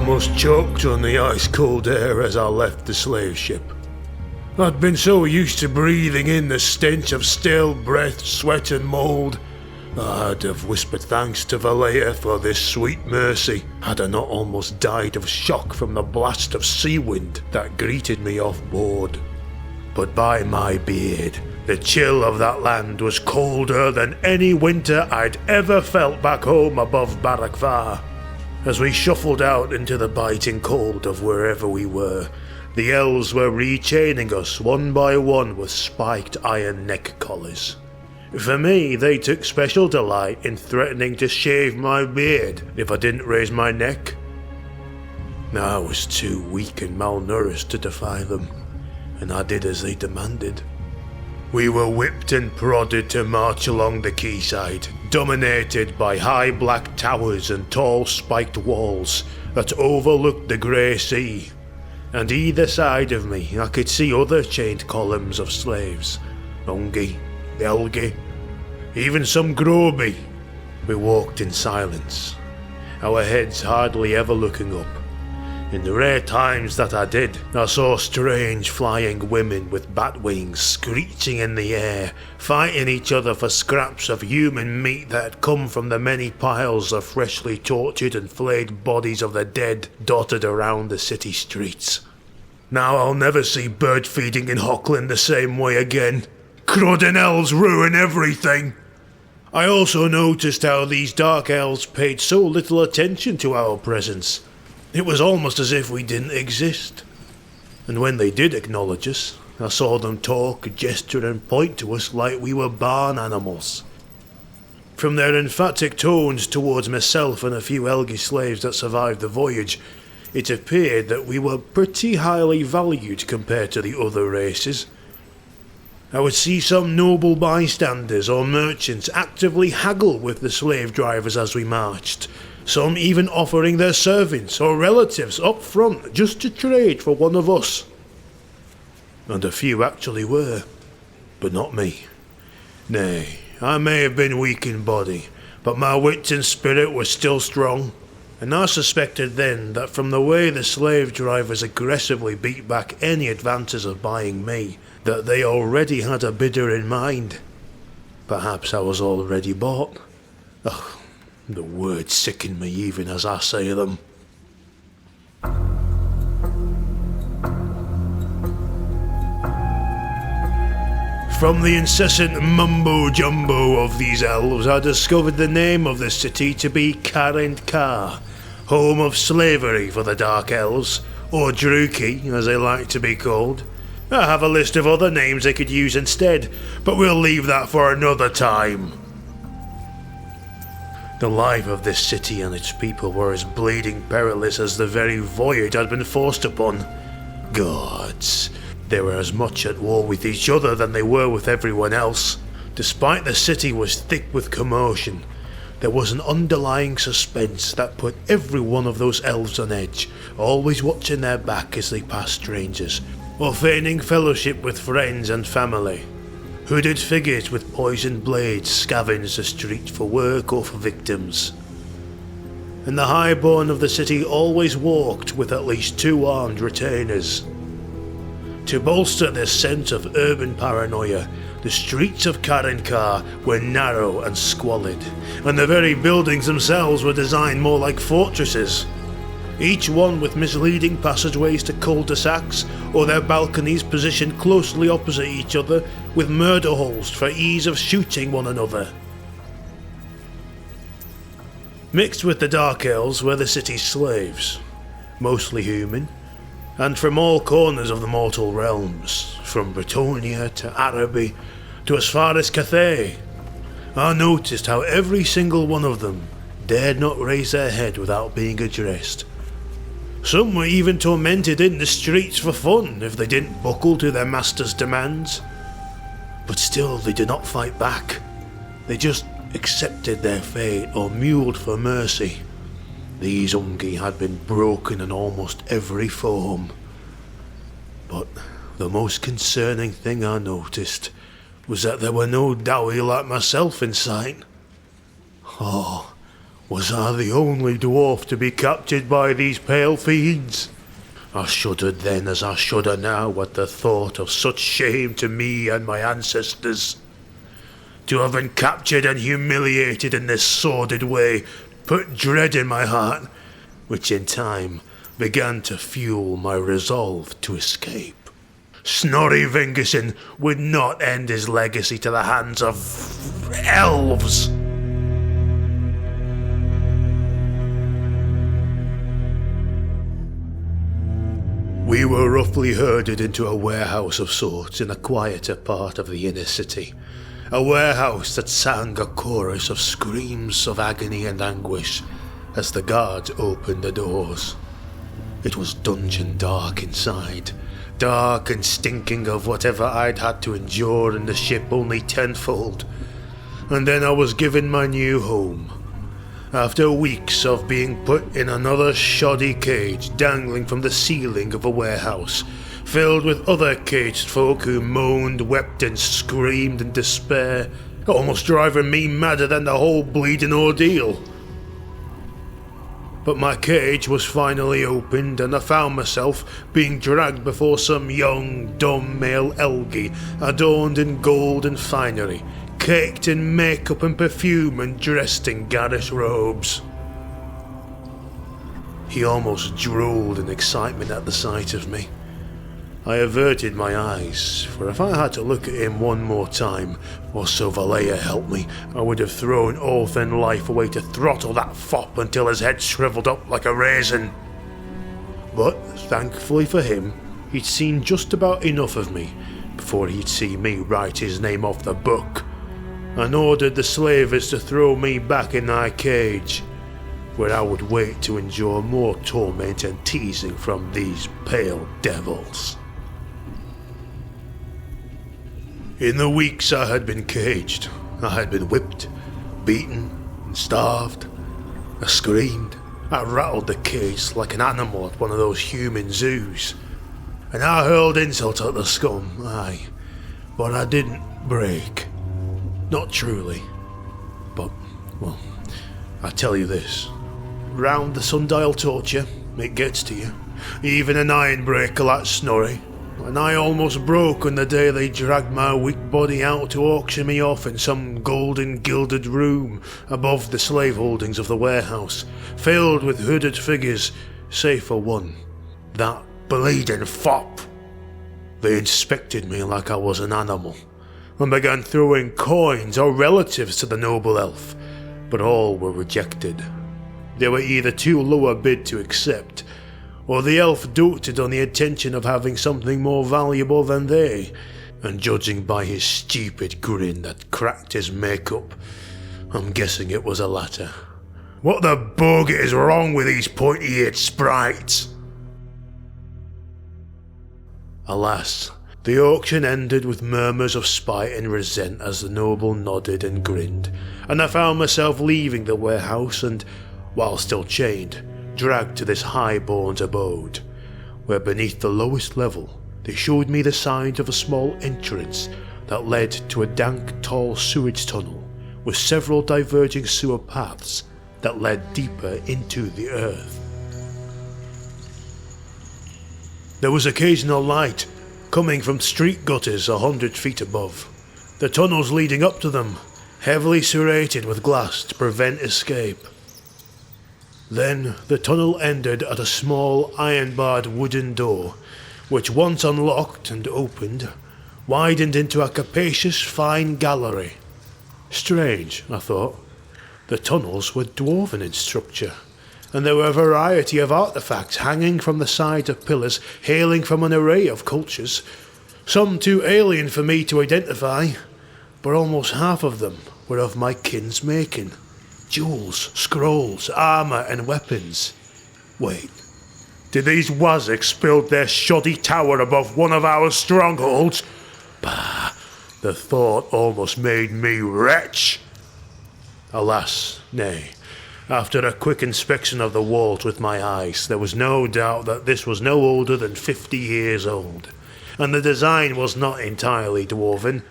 almost choked on the ice-cold air as I left the slave ship. I'd been so used to breathing in the stench of stale breath, sweat and mould, I'd have whispered thanks to Valea for this sweet mercy had I not almost died of shock from the blast of sea wind that greeted me off board. But by my beard, the chill of that land was colder than any winter I'd ever felt back home above Barakvar. As we shuffled out into the biting cold of wherever we were, the elves were rechaining us one by one with spiked iron neck collars. For me, they took special delight in threatening to shave my beard if I didn't raise my neck. I was too weak and malnourished to defy them, and I did as they demanded. We were whipped and prodded to march along the quayside, dominated by high black towers and tall spiked walls that overlooked the grey sea. And either side of me I could see other chained columns of slaves, Ungi, Elgi, even some Groby. We walked in silence, our heads hardly ever looking up. In the rare times that I did, I saw strange flying women with bat wings screeching in the air, fighting each other for scraps of human meat that had come from the many piles of freshly tortured and flayed bodies of the dead dotted around the city streets. Now I'll never see bird feeding in Hockland the same way again. Crud and elves ruin everything. I also noticed how these dark elves paid so little attention to our presence. It was almost as if we didn't exist. And when they did acknowledge us, I saw them talk, gesture and point to us like we were barn animals. From their emphatic tones towards myself and a few Elgi slaves that survived the voyage, it appeared that we were pretty highly valued compared to the other races. I would see some noble bystanders or merchants actively haggle with the slave drivers as we marched, some even offering their servants or relatives up front just to trade for one of us. And a few actually were, but not me. Nay, I may have been weak in body, but my wit and spirit were still strong, and I suspected then that from the way the slave drivers aggressively beat back any advances of buying me, that they already had a bidder in mind. Perhaps I was already bought. Ugh, the words sicken me even as I say them. From the incessant mumbo-jumbo of these elves, I discovered the name of the city to be Karendkar, home of slavery for the Dark Elves, or Druki, as they like to be called. I have a list of other names they could use instead, but we'll leave that for another time. The life of this city and its people were as bleeding perilous as the very voyage I'd been forced upon. Gods, they were as much at war with each other than they were with everyone else. Despite the city was thick with commotion, there was an underlying suspense that put every one of those elves on edge, always watching their back as they passed strangers, or feigning fellowship with friends and family. Hooded figures with poisoned blades scavenged the streets for work or for victims. And the highborn of the city always walked with at least 2 armed retainers. To bolster this sense of urban paranoia, the streets of Karendkar were narrow and squalid, and the very buildings themselves were designed more like fortresses, each one with misleading passageways to cul-de-sacs, or their balconies positioned closely opposite each other with murder holes for ease of shooting one another. Mixed with the Dark Elves were the city's slaves, mostly human, and from all corners of the mortal realms, from Bretonnia to Araby to as far as Cathay. I noticed how every single one of them dared not raise their head without being addressed. Some were even tormented in the streets for fun if they didn't buckle to their master's demands. But still they did not fight back. They just accepted their fate or mewed for mercy. These Ungi had been broken in almost every form. But the most concerning thing I noticed was that there were no Dowie like myself in sight. Oh, Was I the only dwarf to be captured by these pale fiends? I shuddered then as I shudder now at the thought of such shame to me and my ancestors. To have been captured and humiliated in this sordid way put dread in my heart, which in time began to fuel my resolve to escape. Snorri Vengesson would not end his legacy to the hands of elves. We were roughly herded into a warehouse of sorts in a quieter part of the inner city. A warehouse that sang a chorus of screams of agony and anguish as the guards opened the doors. It was dungeon dark inside, dark and stinking of whatever I'd had to endure in the ship only tenfold. And then I was given my new home. After weeks of being put in another shoddy cage dangling from the ceiling of a warehouse, filled with other caged folk who moaned, wept and screamed in despair, almost driving me madder than the whole bleeding ordeal. But my cage was finally opened and I found myself being dragged before some young, dumb male Elgi, adorned in gold and finery, caked in makeup and perfume and dressed in garish robes. He almost drooled in excitement at the sight of me. I averted my eyes, for if I had to look at him one more time, or so Valleya help me, I would have thrown oath and life away to throttle that fop until his head shriveled up like a raisin. But, thankfully for him, he'd seen just about enough of me before he'd see me write his name off the book, and ordered the slavers to throw me back in my cage, where I would wait to endure more torment and teasing from these pale devils. In the weeks I had been caged, I had been whipped, beaten, and starved. I screamed, I rattled the cage like an animal at one of those human zoos, and I hurled insults at the scum, aye, but I didn't break. Not truly. But, well, I tell you this, round the sundial torture, it gets to you. Even an ironbreaker like Snorri, and I almost broke on the day they dragged my weak body out to auction me off in some golden gilded room above the slave holdings of the warehouse, filled with hooded figures, save for one, that bleeding fop. They inspected me like I was an animal, and began throwing coins or relatives to the noble elf, but all were rejected. They were either too low a bid to accept, or the elf doted on the intention of having something more valuable than they, and judging by his stupid grin that cracked his makeup, I'm guessing it was the latter. What the bug is wrong with these pointy-eared sprites? Alas, the auction ended with murmurs of spite and resent as the noble nodded and grinned, and I found myself leaving the warehouse and, while still chained, dragged to this high-born's abode, where beneath the lowest level they showed me the signs of a small entrance that led to a dank, tall sewage tunnel with several diverging sewer paths that led deeper into the earth. There was occasional light coming from street gutters 100 feet above, the tunnels leading up to them heavily serrated with glass to prevent escape. Then the tunnel ended at a small iron-barred wooden door, which once unlocked and opened, widened into a capacious fine gallery. Strange, I thought. The tunnels were dwarven in structure, and there were a variety of artefacts hanging from the sides of pillars hailing from an array of cultures, some too alien for me to identify, but almost half of them were of my kin's making. Jewels, scrolls, armour and weapons. Wait, did these Waziks build their shoddy tower above one of our strongholds? Bah, the thought almost made me retch. Alas, nay. After a quick inspection of the walls with my eyes, there was no doubt that this was no older than 50 years old, and the design was not entirely dwarven,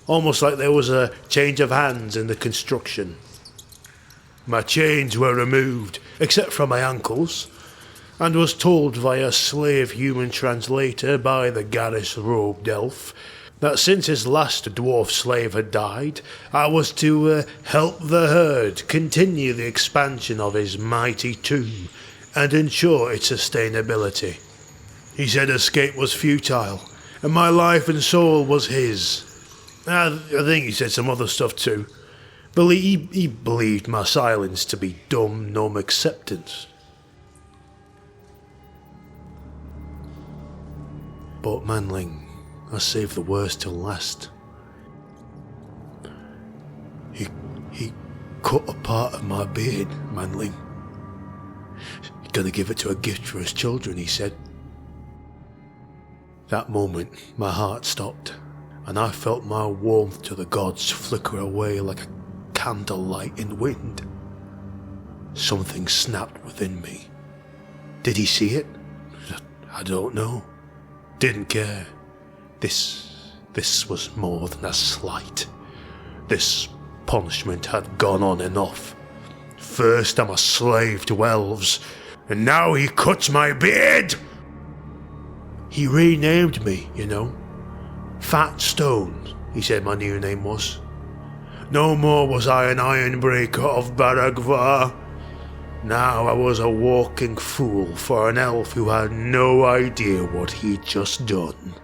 almost like there was a change of hands in the construction. My chains were removed, except from my ankles, and was told via slave human translator by the garish-robed elf that since his last dwarf slave had died, I was to help the herd continue the expansion of his mighty tomb and ensure its sustainability. He said escape was futile, and my life and soul was his. I think he said some other stuff too. He believed my silence to be dumb, numb acceptance. But manling, I saved the worst till last. He cut a part of my beard, manling. He's gonna give it to a gift for his children, he said. That moment, my heart stopped, and I felt my warmth to the gods flicker away like a candlelight in wind. Something snapped within me. Did he see it? I don't know. Didn't care. This was more than a slight. This punishment had gone on enough. First I'm a slave to elves, and now he cuts my beard! He renamed me, you know. Fat Stone, he said my new name was. No more was I an Ironbreaker of Baragvar. Now I was a walking fool for an elf who had no idea what he'd just done.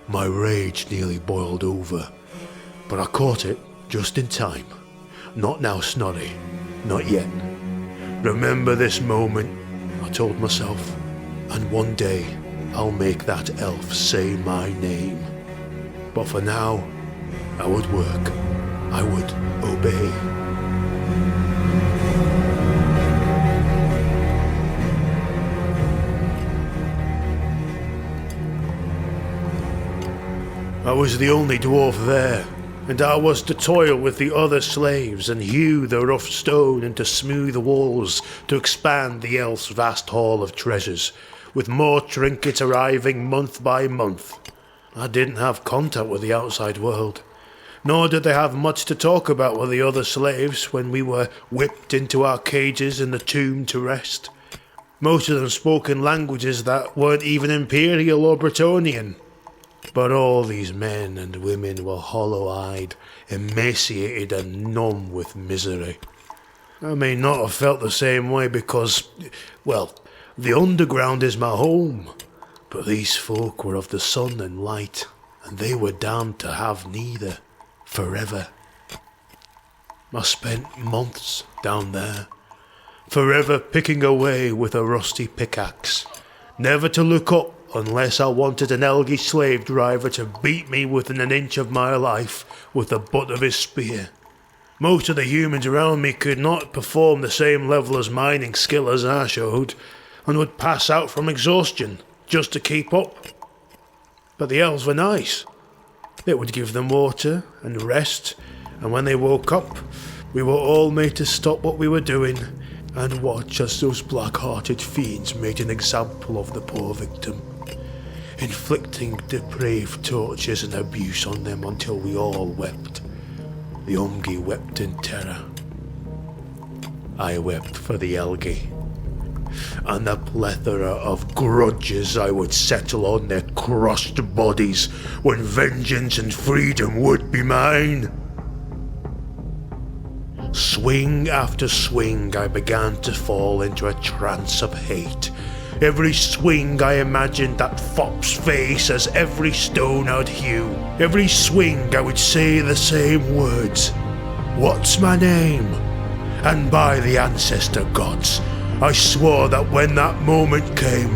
My rage nearly boiled over, but I caught it just in time. Not now, Snorri. Not yet. Remember this moment, I told myself, and one day I'll make that elf say my name. But for now, I would work. I would obey. I was the only dwarf there, and I was to toil with the other slaves and hew the rough stone into smooth walls to expand the elf's vast hall of treasures, with more trinkets arriving month by month. I didn't have contact with the outside world, nor did they have much to talk about with the other slaves when we were whipped into our cages in the tomb to rest. Most of them spoke in languages that weren't even Imperial or Bretonnian. But all these men and women were hollow-eyed, emaciated and numb with misery. I may not have felt the same way because, well, the underground is my home. But these folk were of the sun and light, and they were damned to have neither, forever. I spent months down there, forever picking away with a rusty pickaxe, never to look up unless I wanted an Elgy slave driver to beat me within an inch of my life with the butt of his spear. Most of the humans around me could not perform the same level of mining skill as I showed, and would pass out from exhaustion just to keep up. But the elves were nice. They would give them water and rest, and when they woke up, we were all made to stop what we were doing and watch as those black-hearted fiends made an example of the poor victim, inflicting depraved tortures and abuse on them until we all wept. The Umgi wept in terror. I wept for the Elgi, and the plethora of grudges I would settle on their crushed bodies when vengeance and freedom would be mine. Swing after swing, I began to fall into a trance of hate. Every swing I imagined that fop's face as every stone I'd hew. Every swing I would say the same words. What's my name? And by the ancestor gods, I swore that when that moment came,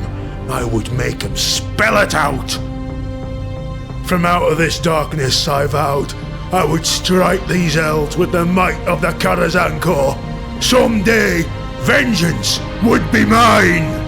I would make him spell it out. From out of this darkness, I vowed, I would strike these elves with the might of the Karazhan Core. Someday, vengeance would be mine!